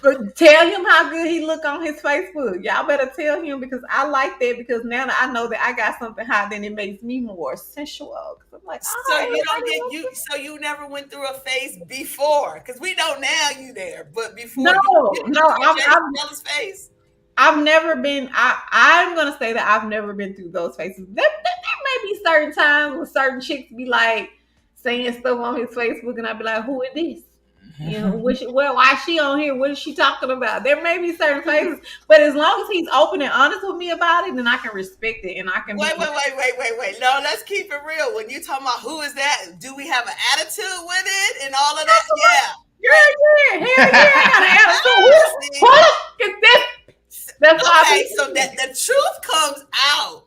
But tell him how good he look on his Facebook. Y'all better tell him, because I like that, because now that I know that I got something hot, then it makes me more sensual. I'm like, so you never went through a phase before, because we know now you there, but before I'm jealous phase. I've never been. I'm gonna say that I've never been through those phases. There may be certain times when certain chicks be like saying stuff on his Facebook, and I'd be like, "Who is this? Why is she on here? What is she talking about?" There may be certain phases, but as long as he's open and honest with me about it, then I can respect it, and I can. Wait. No, let's keep it real. When you talking about who is that, do we have an attitude with it and all of that? Yeah. Hell yeah, I got an attitude. Who is this? That's so that the truth comes out.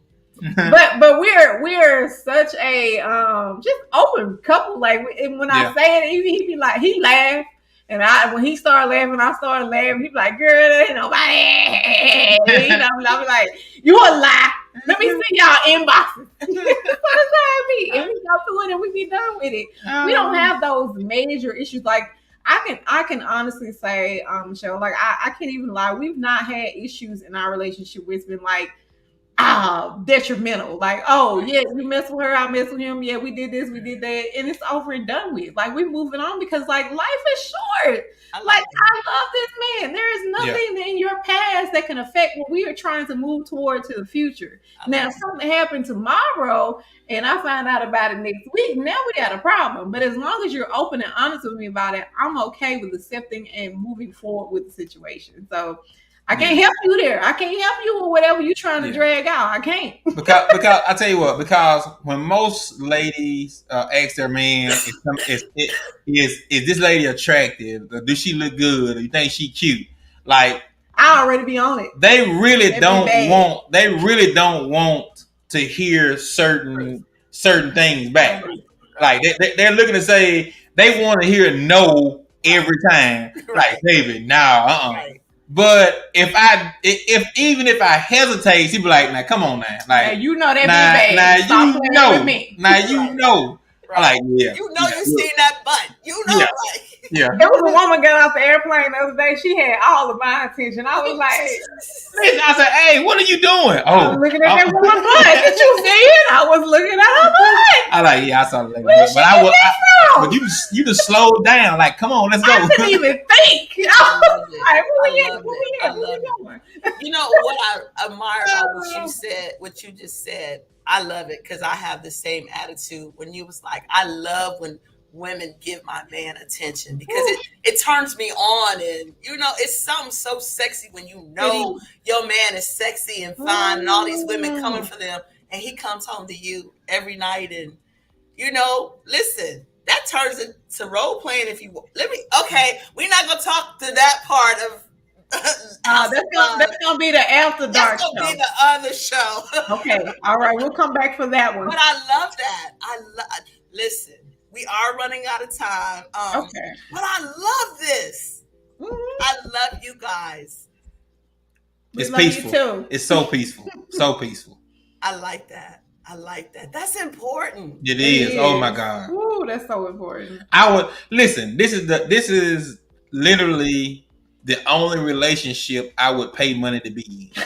but we're such a just open couple. Like, when I say it, he be like, he laugh, and when he started laughing, I started laughing. He be like, "Girl, there ain't nobody." I'll be like, "You a lie? Let me see y'all inboxes." That's how it be. And we go through it, and we be done with it. We don't have those major issues. Like, I can honestly say, Michelle, like, I can't even lie. We've not had issues in our relationship where it's been like, detrimental. Like, oh yeah, you mess with her, I mess with him. Yeah, we did this, we did that, and it's over and done with. Like, we're moving on, because like, life is short. I love this man. There is nothing in your past that can affect what we are trying to move toward to the future. Now, if something happened tomorrow and I find out about it next week, now we got a problem. But as long as you're open and honest with me about it, I'm okay with accepting and moving forward with the situation. So I can't help you there. I can't help you with whatever you're trying to drag out. I can't. because I tell you what, because when most ladies ask their man, is this lady attractive? Or does she look good? Or you think she cute? Like, I already be on it. They really don't want to hear certain things back. Like, they're looking to say, they want to hear no every time. Right. Like, baby, nah, Right. But if even if I hesitate, she'd be like, "Now, come on, now, like, now you know that be bad. Stop playing with me. Now you know." Right. I'm like, yeah, you know, you seen that butt. You know, Yeah. like. yeah. There was a woman got off the airplane the other day. She had all of my attention. I was like, Listen, I said, "Hey, what are you doing?" I was looking at that woman's butt. Did you see it? I was looking at her butt. I like, yeah, I saw the lady, Where but you just slowed down. Like, come on, let's go. I couldn't even think. I was like, where we at? Where we going? You know what I admire about what you just said. I love it because I have the same attitude. When you was like, I love when women give my man attention because it turns me on, and you know, it's something so sexy when you know your man is sexy and fine, and all these women coming for them, and he comes home to you every night, and you know, listen, that turns into role playing. If you we're not gonna talk to that part of. That's gonna be the after dark show. That's gonna be the other show. Okay, all right, we'll come back for that one. But I love that. Listen. We are running out of time. Okay. But I love this. I love you guys. It's peaceful. Too. It's so peaceful. So peaceful. I like that. That's important. It is. Oh my God. Ooh, that's so important. I would listen. This is literally the only relationship I would pay money to be in.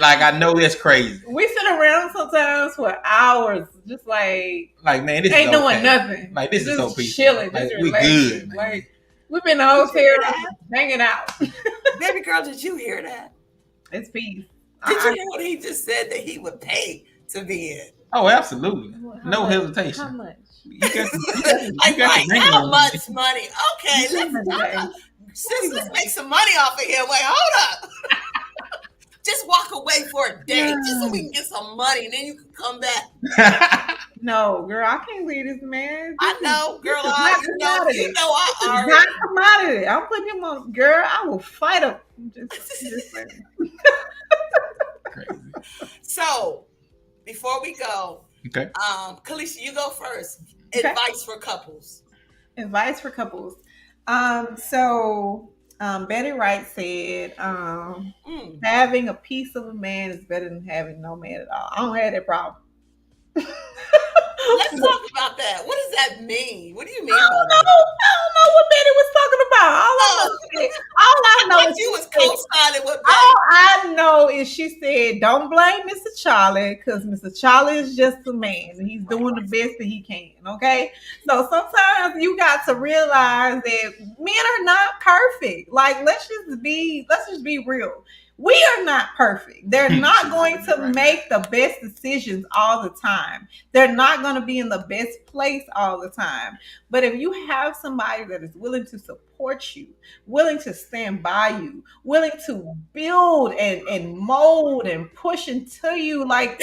Like, I know that's crazy. We sit around sometimes for hours, just like man, this ain't is doing nothing. Like, this just is so peaceful. Chilling, like, just we good. Man. Like, we've been in the hotel hanging out. Baby girl, did you hear that? It's peace. Did you hear what he just said that he would pay to be in? Oh, absolutely. No hesitation. How much? How much money? Okay, let's make some money off of here. Wait, hold up. Just walk away for a day, just so we can get some money, and then you can come back. No, girl, I can't leave this man. I know, girl. You know I already. Not commodity. I'm putting him on. Girl, I will fight him. Just saying. Crazy. So, before we go, okay. Calicia, you go first. Okay. Advice for couples. Betty Wright said, having a piece of a man is better than having no man at all. I don't have that problem. Let's talk about that. What does that mean? What do you mean by that? I don't know what Betty was talking about. All I know is you was co-signing with Betty. All I know is she said, don't blame Mr. Charlie, because Mr. Charlie is just a man and he's doing the best that he can. Okay. So sometimes you got to realize that men are not perfect. Like, let's just be real. We are not perfect. They're not going to make the best decisions all the time. They're not going to be in the best place all the time. But if you have somebody that is willing to support you, willing to stand by you, willing to build and mold and push into you like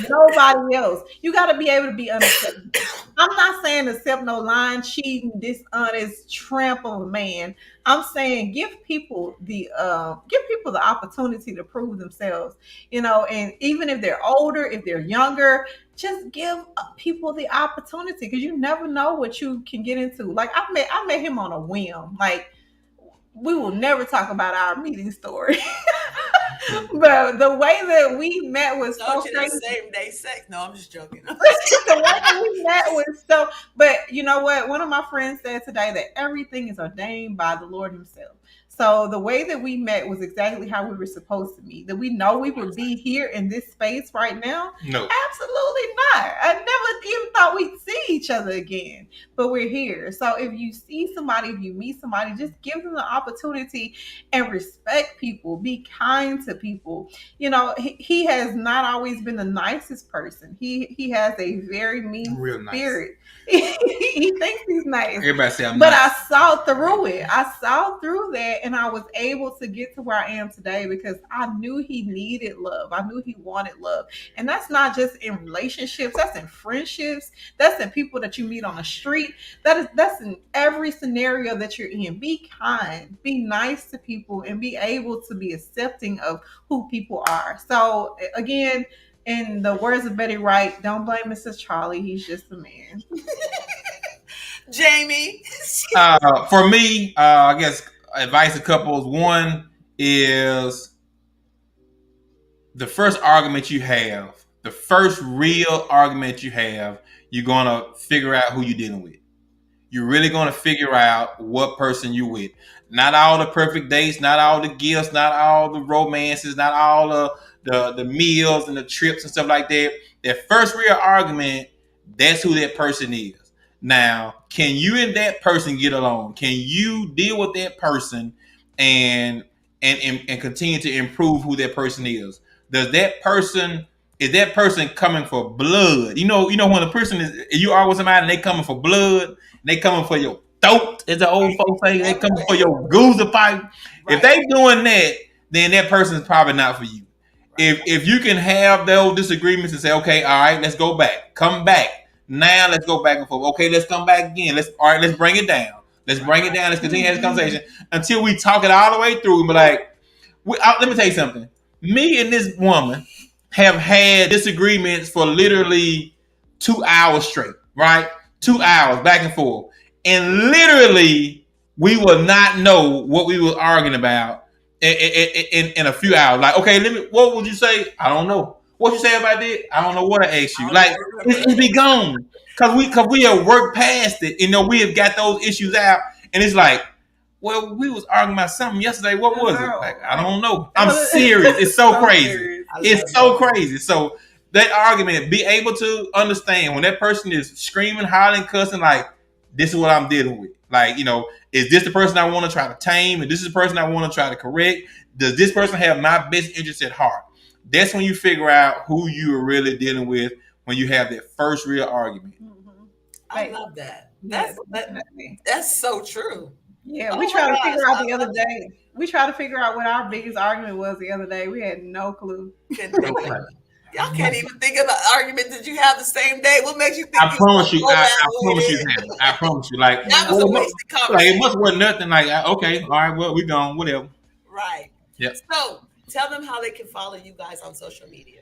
nobody else, you got to be able to be unacceptable. I'm not saying accept no lying, cheating, dishonest tramp of a man. I'm saying give people the opportunity to prove themselves, and even if they're older, if they're younger, just give people the opportunity, because you never know what you can get into. Like, I met him on a whim. Like, we will never talk about our meeting story. But the way that we met was so crazy. Same day sex. No, I'm just joking. The way that we met was so. But you know what? One of my friends said today that everything is ordained by the Lord Himself. So the way that we met was exactly how we were supposed to meet. That we know we would be here in this space right now? No. Absolutely not. I never even thought we'd see each other again. But we're here. So if you see somebody, if you meet somebody, just give them the opportunity and respect people. Be kind to people. He has not always been the nicest person. He has a very mean spirit. He thinks he's nice. Everybody say I'm nice. But I saw through it. I saw through that, and I was able to get to where I am today because I knew he needed love. I knew he wanted love. And that's not just in relationships. That's in friendships. That's in people that you meet on the street. That's in every scenario that you're in. Be kind. Be nice to people and be able to be accepting of who people are. So, again, in the words of Betty Wright, don't blame Mr. Charlie. He's just a man. Jamey. For me, I guess advice to couples. One is the first argument you have, the first real argument you have, you're gonna figure out who you're dealing with. You're really gonna figure out what person you're with. Not all the perfect dates, not all the gifts, not all the romances, not all the meals and the trips and stuff like that. That first real argument, that's who that person is. Now, can you and that person get along? Can you deal with that person and continue to improve who that person is? Is that person coming for blood? You know when a person is, you are with somebody and they coming for blood, they coming for your throat, as the old folks say, they coming for your goose pipe. Right. If they doing that, then that person is probably not for you. Right. If you can have those disagreements and say, okay, all right, let's go back, come back. Now let's go back and forth. Okay, let's come back again. Let's bring it down. Let's bring it down. Let's continue this conversation until we talk it all the way through. But let me tell you something. Me and this woman have had disagreements for literally 2 hours straight, right? 2 hours back and forth. And literally, we will not know what we were arguing about in a few hours. Like, okay, what would you say? I don't know. What you say about that? I don't know what I asked you. Like, it's be gone. Cause we have worked past it. We have got those issues out. And it's like, well, we was arguing about something yesterday. What was it? Like, I don't know. I'm serious. It's so crazy. It's so crazy. So that argument, be able to understand when that person is screaming, hollering, cussing, like, this is what I'm dealing with. Like, is this the person I want to try to tame? And this is the person I want to try to correct? Does this person have my best interest at heart? That's when you figure out who you are really dealing with when you have that first real argument. Mm-hmm. I love that. That's so true. Yeah, we tried to figure out the other day. We tried to figure out what our biggest argument was the other day. We had no clue. Y'all can't even think of the argument that you have the same day. What makes you think? I promise you. I promise you. Like, that was a wasted conversation. Like, it must wasn't nothing. Like, okay, all right, well, we gone, whatever. Right. Yeah. So tell them how they can follow you guys on social media.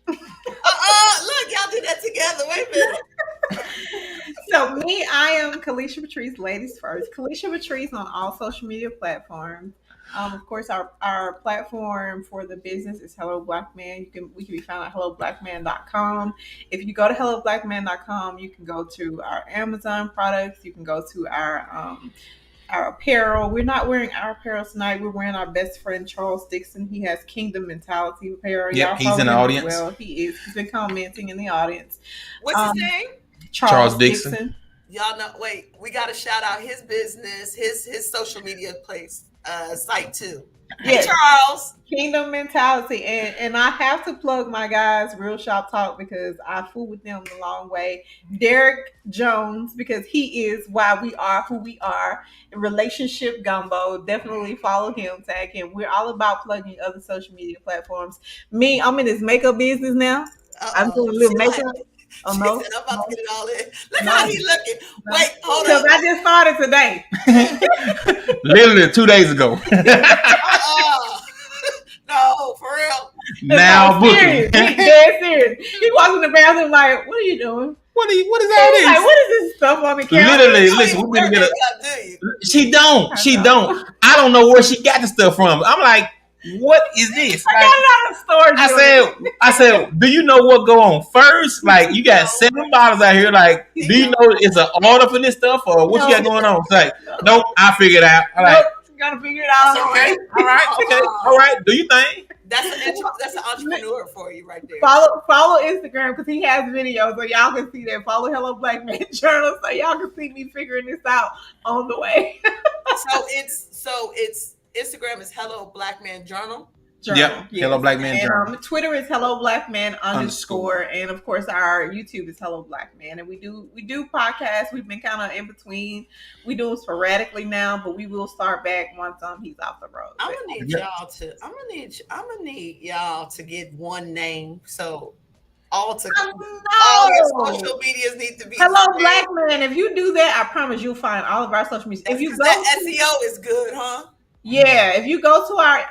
Look, y'all did that together. Wait a minute. So me, I am Calicia Patrice, ladies first. Calicia Patrice on all social media platforms. Of course, our platform for the business is Hello Black Man. We can be found at helloblackman.com. If you go to helloblackman.com, you can go to our Amazon products. You can go to our apparel. We're not wearing our apparel tonight. We're wearing our best friend Charles Dixon. He has Kingdom Mentality apparel. Yep, he's in the audience. Well, he is. He's been commenting in the audience. What's his name? Charles Dixon. Y'all know. Wait, we got to shout out his business, his social media place. Site too. Yes. Hey Charles, Kingdom Mentality, and I have to plug my guys, Real Shop Talk, because I fool with them the long way. Derek Jones, because he is why we are who we are. Relationship Gumbo, definitely follow him, tag him. We're all about plugging other social media platforms. Me, I'm in this makeup business now. I'm doing a little makeup. Oh no! Said, I'm about to get it all in. Look how he's looking. Wait, hold on. Because I just started today. Literally 2 days ago. No, for real. Now serious. He's dead serious. He walks in the bathroom like, "What are you doing? What is all this? Like, what is this stuff on the camera?" Literally, listen. We need to get She don't. I don't know where she got the stuff from. I'm like, what is this? I got it out of storage. I said, do you know what go on first? Like, you got 7 bottles out here. Like, do you know it's an order for this stuff or what you got going on? It's like, nope, I figured it out. I'm like, you gotta figure it out. Okay, all right, okay, all right. Do you think? That's an entrepreneur for you right there. Follow Instagram because he has videos so y'all can see that. Follow Hello Black Man Journal so y'all can see me figuring this out on the way. So it's Instagram is Hello Black Man Journal. Yep. Yes. Hello Black Man Journal. Twitter is Hello Black Man _ and of course our YouTube is Hello Black Man. And we do podcasts. We've been kind of in between. We do them sporadically now, but we will start back once he's off the road. I'm gonna need y'all to get one name. So all your social medias need to be Hello Black Man. If you do that, I promise you'll find all of our social media. If you go SEO is good, huh? Yeah, if you go to our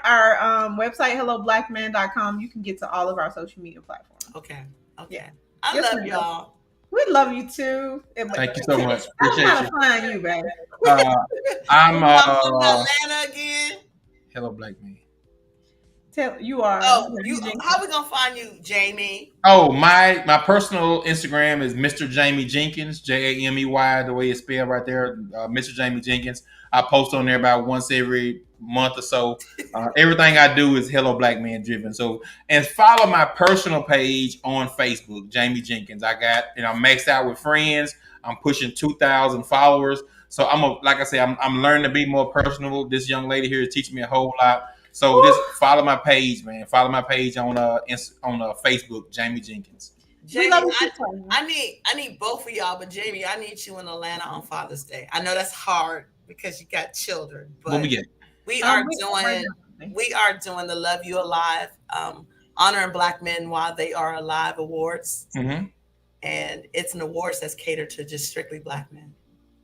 website, helloblackman.com, you can get to all of our social media platforms. Okay. I love y'all. We love you too. Thank you so much. I'm Appreciate trying you. to find you, baby. I'm You want to come to Atlanta again? Hello, Black Man. You are. Oh, how we gonna find you, Jamey? Oh, my personal Instagram is Mr. Jamey Jenkins, Jamey, the way it's spelled right there, Mr. Jamey Jenkins. I post on there about once every month or so. Everything I do is Hello Black Man driven. So, and follow my personal page on Facebook, Jamey Jenkins. I got, I'm maxed out with friends. I'm pushing 2,000 followers. So like I say, I'm learning to be more personable. This young lady here is teaching me a whole lot. So just follow my page, man. Follow my page on Facebook, Jamey Jenkins. Jamey, I need both of y'all, but Jamey, I need you in Atlanta on Father's Day. I know that's hard because you got children, but we are doing the Love You Alive, honoring Black men while they are alive awards, and it's an awards that's catered to just strictly Black men.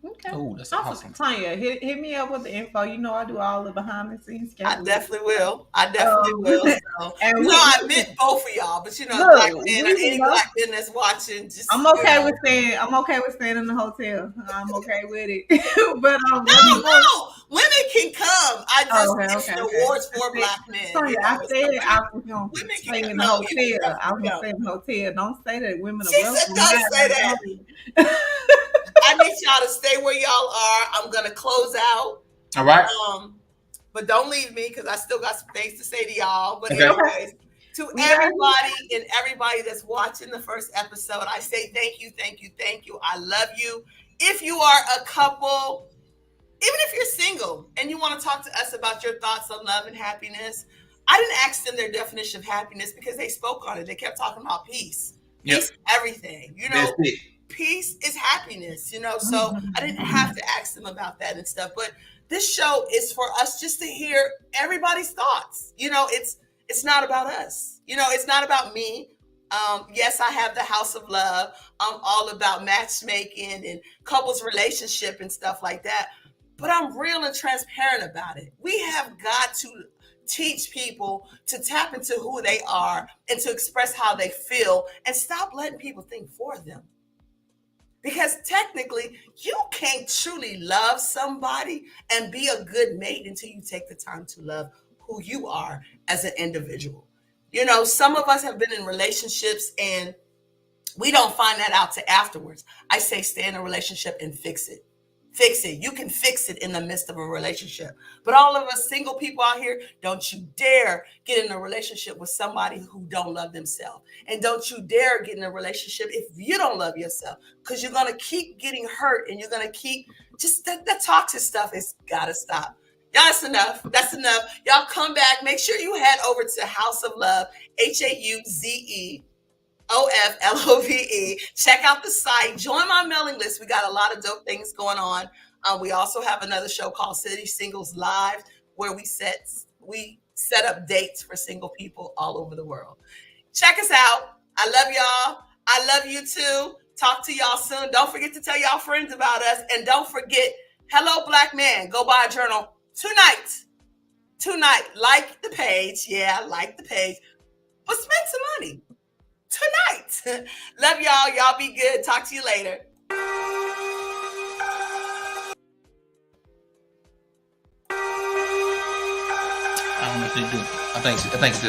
Okay. Oh, that's awesome. Tanya, hit me up with the info. You know I do all the behind the scenes. I definitely will. So, I meant both of y'all, but Black men or any Black men that's watching, just I'm okay with staying in the hotel. I'm okay with it. But no, women can come. I just it's awards for Black men. Sorry, I said I was gonna stay in the hotel. I was gonna stay in the hotel. Don't say that women are welcome. Don't say that. I need y'all to stay where y'all are. I'm gonna close out. All right. But don't leave me because I still got some things to say to y'all. But anyways, to everybody that's watching the first episode, I say thank you. I love you. If you are a couple, even if you're single and you want to talk to us about your thoughts on love and happiness, I didn't ask them their definition of happiness because they spoke on it. They kept talking about peace. Peace, everything. Peace is happiness, so I didn't have to ask them about that and stuff. But this show is for us just to hear everybody's thoughts. It's not about us. It's not about me. Yes, I have the House of Love. I'm all about matchmaking and couples relationship and stuff like that. But I'm real and transparent about it. We have got to teach people to tap into who they are and to express how they feel and stop letting people think for them. Because technically, you can't truly love somebody and be a good mate until you take the time to love who you are as an individual. Some of us have been in relationships and we don't find that out till afterwards. I say stay in a relationship and fix it. Fix it. You can fix it in the midst of a relationship. But all of us single people out here, don't you dare get in a relationship with somebody who don't love themselves. And don't you dare get in a relationship if you don't love yourself, because you're going to keep getting hurt and you're going to keep just that toxic stuff has got to stop. Y'all, that's enough. Y'all come back. Make sure you head over to House of Love, HAUZEOFLOVE. Check out the site. Join my mailing list. We got a lot of dope things going on. We also have another show called City Singles Live, where we set up dates for single people all over the world. Check us out. I love y'all. I love you too. Talk to y'all soon. Don't forget to tell y'all friends about us. And don't forget, Hello Black Man. Go buy a journal tonight. Like the page. Yeah, like the page. But spend some money tonight. Love y'all. Y'all be good. Talk to you later. I don't know what they do. I think it's